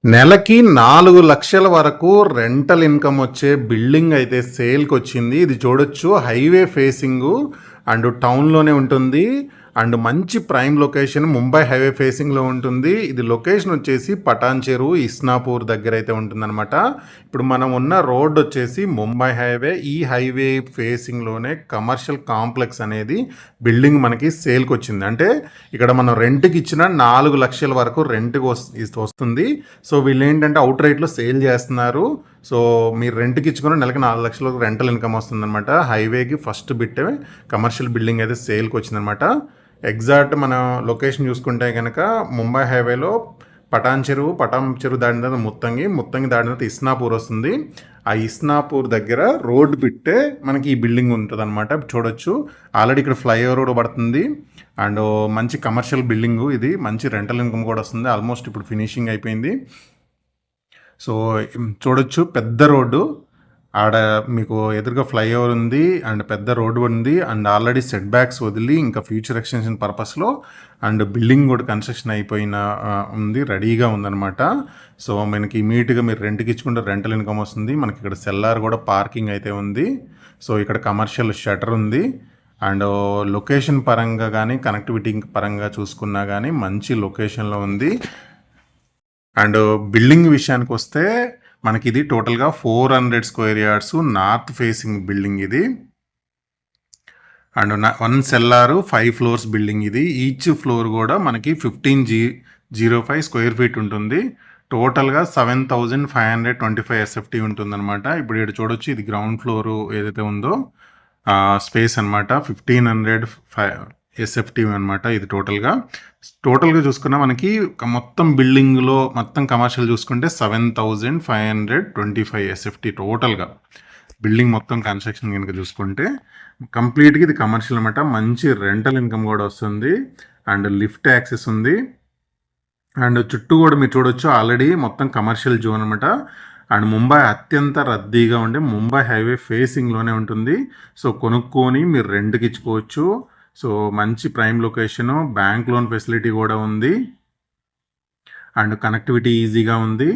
నెలకి 4,00,000 వరకు rental income వచ్చే బిల్డింగ్ అయితే సేల్‌కొచ్చింది. ఇది చూడొచ్చు హైవే ఫేసింగు అండ్ టౌన్‌లోనే ఉంటుంది. అండ్ మంచి ప్రైమ్ లొకేషన్ ముంబై హైవే ఫేసింగ్‌లో ఉంటుంది. ఇది లొకేషన్ వచ్చేసి పటాన్ చెరువు, ఇస్నాపూర్ దగ్గరైతే ఉంటుందనమాట. ఇప్పుడు మనం ఉన్న రోడ్ వచ్చేసి ముంబై హైవే. ఈ హైవే ఫేసింగ్‌లోనే కమర్షియల్ కాంప్లెక్స్ అనేది బిల్డింగ్ మనకి సేల్‌కొచ్చింది. అంటే ఇక్కడ మనం రెంట్‌కి ఇచ్చిన 4,00,000 వరకు రెంట్‌కి వస్తుంది. సో వీళ్ళేంటంటే అవుట్ రైట్‌లో సేల్ చేస్తున్నారు. సో మీరు రెంట్‌కి ఇచ్చుకున్న నెలకి 4,00,000 రెంటల్ ఇన్‌కమ్ వస్తుందనమాట. హైవేకి ఫస్ట్ బిట్టే కమర్షియల్ బిల్డింగ్ అయితే సేల్‌కొచ్చిందనమాట. ఎగ్జాక్ట్ మన లొకేషన్ చూసుకుంటే కనుక ముంబై హైవేలో పటాన్ చెరువు దాటిన తర్వాత ముత్తంగి దాటిన తర్వాత ఇస్నాపూర్ వస్తుంది. ఆ ఇస్నాపూర్ దగ్గర రోడ్ బిట్టే మనకి ఈ బిల్డింగ్ ఉంటుంది అనమాట. చూడొచ్చు ఆల్రెడీ ఇక్కడ ఫ్లైఓవర్ కూడా పడుతుంది. అండ్ మంచి కమర్షియల్ బిల్డింగు ఇది. మంచి రెంటల్ ఇన్కమ్ కూడా వస్తుంది. ఆల్మోస్ట్ ఇప్పుడు ఫినిషింగ్ అయిపోయింది. సో చూడొచ్చు పెద్ద రోడ్డు. ఆడ మీకు ఎదురుగా ఫ్లైఓవర్ ఉంది అండ్ పెద్ద రోడ్డు ఉంది అండ్ ఆల్రెడీ సెట్ బ్యాక్స్ వదిలి ఇంకా ఫ్యూచర్ ఎక్స్టెన్షన్ పర్పస్లో అండ్ బిల్డింగ్ కూడా కన్స్ట్రక్షన్ అయిపోయిన ఉంది, రెడీగా ఉందన్నమాట. సో మనకి ఇమీడియట్గా మీరు రెంట్కి ఇచ్చుకుంటే రెంటల్ ఇన్కమ్ వస్తుంది. మనకి ఇక్కడ సెల్లార్ కూడా పార్కింగ్ అయితే ఉంది. సో ఇక్కడ కమర్షియల్ షటర్ ఉంది అండ్ లొకేషన్ పరంగా కానీ కనెక్టివిటీ పరంగా చూసుకున్నా కానీ మంచి లొకేషన్లో ఉంది. అండ్ బిల్డింగ్ విషయానికి వస్తే మనకి ఇది టోటల్గా 400 square yards north facing building ఇది. అండ్ 1 సెల్లారు 5 ఫ్లోర్స్ బిల్డింగ్ ఇది. ఈచ్ ఫ్లోర్ కూడా మనకి 1505 స్క్వేర్ ఫీట్ ఉంటుంది. టోటల్గా 7,525 ఎస్ఎఫ్టీ ఉంటుందన్నమాట. ఇప్పుడు ఇక్కడ చూడొచ్చు ఇది గ్రౌండ్ ఫ్లోర్ ఏదైతే ఉందో స్పేస్ అనమాట. 1505 ఎస్ఎఫ్టీ అనమాట ఇది టోటల్గా చూసుకున్నా మనకి మొత్తం బిల్డింగ్లో మొత్తం కమర్షియల్ చూసుకుంటే 7,525 ఎస్ఎఫ్టీ టోటల్గా బిల్డింగ్ మొత్తం కన్స్ట్రక్షన్ కనుక చూసుకుంటే కంప్లీట్గా ఇది కమర్షియల్ అనమాట. మంచి రెంటల్ ఇన్కమ్ కూడా వస్తుంది అండ్ లిఫ్ట్ యాక్సెస్ ఉంది అండ్ చుట్టూ కూడా మీరు చూడొచ్చు ఆల్రెడీ మొత్తం కమర్షియల్ జోన్ అనమాట. అండ్ ముంబై అత్యంత రద్దీగా ఉండే ముంబై హైవే ఫేసింగ్లోనే ఉంటుంది. సో కొనుక్కొని మీరు రెంట్కి ఇచ్చుకోవచ్చు. సో మంచి prime location, bank loan facility కూడా ఉంది అండ్ కనెక్టివిటీ ఈజీగా ఉంది.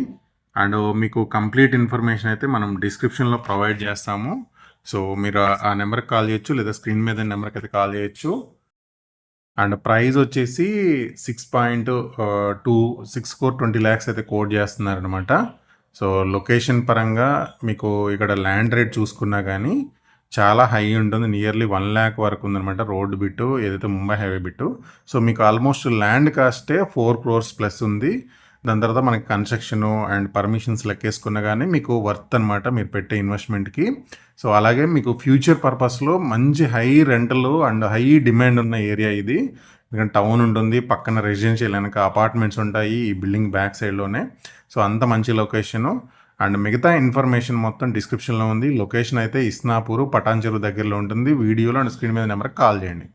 అండ్ మీకు కంప్లీట్ ఇన్ఫర్మేషన్ అయితే మనం డిస్క్రిప్షన్లో ప్రొవైడ్ చేస్తాము. సో మీరు ఆ నెంబర్కి కాల్ చేయొచ్చు లేదా స్క్రీన్ మీద నెంబర్కి అయితే కాల్ చేయొచ్చు. అండ్ ప్రైస్ వచ్చేసి 6 crore 20 lakhs అయితే కోట్ చేస్తున్నారనమాట. సో లొకేషన్ పరంగా మీకు ఇక్కడ ల్యాండ్ రేట్ చూసుకున్నా కానీ చాలా హై ఉంటుంది. నియర్లీ 1 lakh వరకు ఉందనమాట రోడ్డు బిట్టు ఏదైతే ముంబై హైవే బిట్టు. సో మీకు ఆల్మోస్ట్ ల్యాండ్ కాస్టే 4 crores ప్లస్ ఉంది. దాని తర్వాత మనకి కన్స్ట్రక్షను అండ్ పర్మిషన్స్ లెక్కేసుకున్నా కానీ మీకు వర్త్ అనమాట మీరు పెట్టే ఇన్వెస్ట్మెంట్కి. సో అలాగే మీకు ఫ్యూచర్ పర్పస్లో మంచి high rental and high demand ఉన్న ఏరియా ఇది. ఎందుకంటే టౌన్ ఉంటుంది, పక్కన రెసిడెన్షియల్ వెనక అపార్ట్మెంట్స్ ఉంటాయి ఈ బిల్డింగ్ బ్యాక్ సైడ్లోనే. సో అంత మంచి లొకేషను అండ్ మిగతా ఇన్ఫర్మేషన్ మొత్తం డిస్క్రిప్షన్లో ఉంది. లొకేషన్ అయితే ఇస్నాపూర్ పటాన్ చెరువు దగ్గరలో ఉంటుంది. వీడియోలో అండ్ స్క్రీన్ మీద నెంబర్కి కాల్ చేయండి.